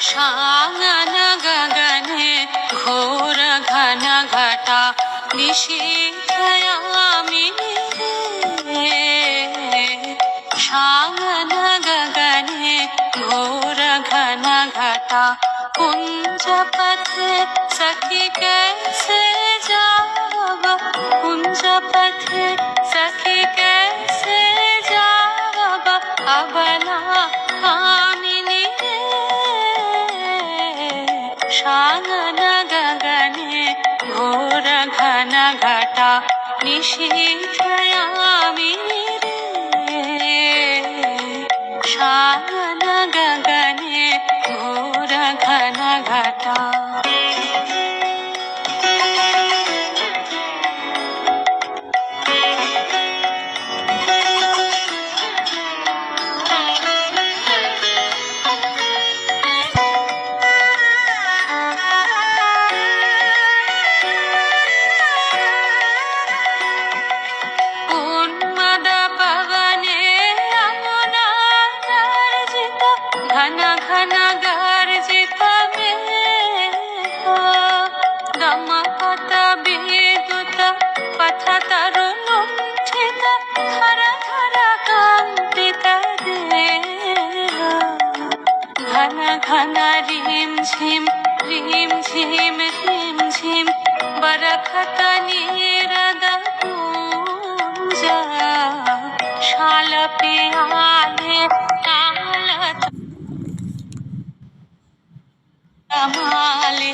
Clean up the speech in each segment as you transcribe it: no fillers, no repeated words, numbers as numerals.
शानन गगने घोर घन घटा निशीथयामिनी शानन गगने घोर घन घटा कुंज पथे सखी कैसे जाव कुंज पथे सखी कैसे जाव अबला कामिनी शानन गगने घोर घन घटा निशीथयामिनी शानन गगने घोर घन घटा घन घन गर्जित मेघ दमकत विद्युत पथ तरुलुण्ठित थर थर कंपित देह घन घन रीं झिं बरखत नीरद पूंज शाल पियाले तालत माले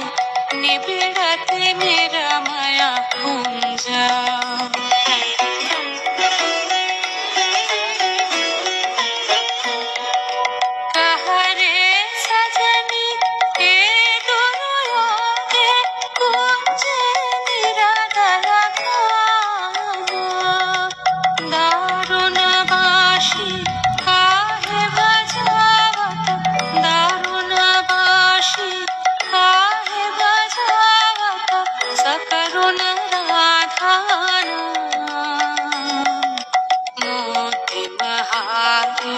निबिड़ते निरमय कुंज कहरे सजनी हे दुर्योगे कुंज निराधर गाना दारुण बाशी काहे बजावत दारुण बाशी काहे बजावत सकरुण राधाना मोती बहारे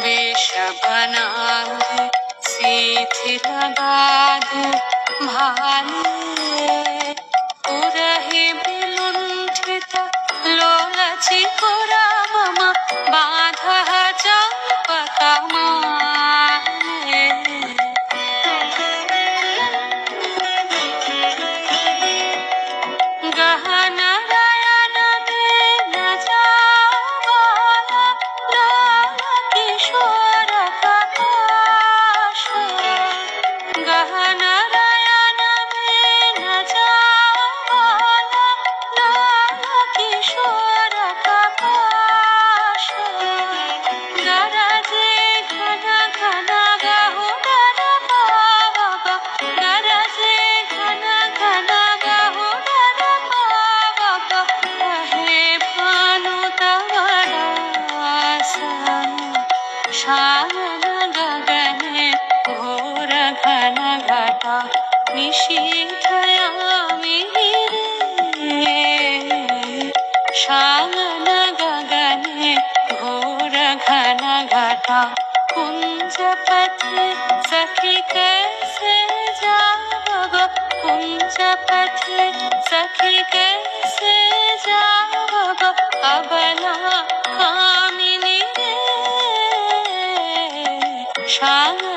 वेश बनाए सीथी लगा दे भाले उरही विलुंठित लोलची पुरा मम बाध चंपक माले गहन नयन में न जावाला लाल किशोर प्रकाश गहन नयन में न जावाला लाल किशोर प्रकाश गरजे घन घन गहु डर पावक गरजे घन घन गहु डर पावक कहे भानु तव दासन शानन गगने घोर घन घटा निशीथयामिनी शानन गगने घोर घन घटा कुंज पथे सखी कैसे जाव कुंज पथे सखी कैसे जाव अबला कामिनी शानन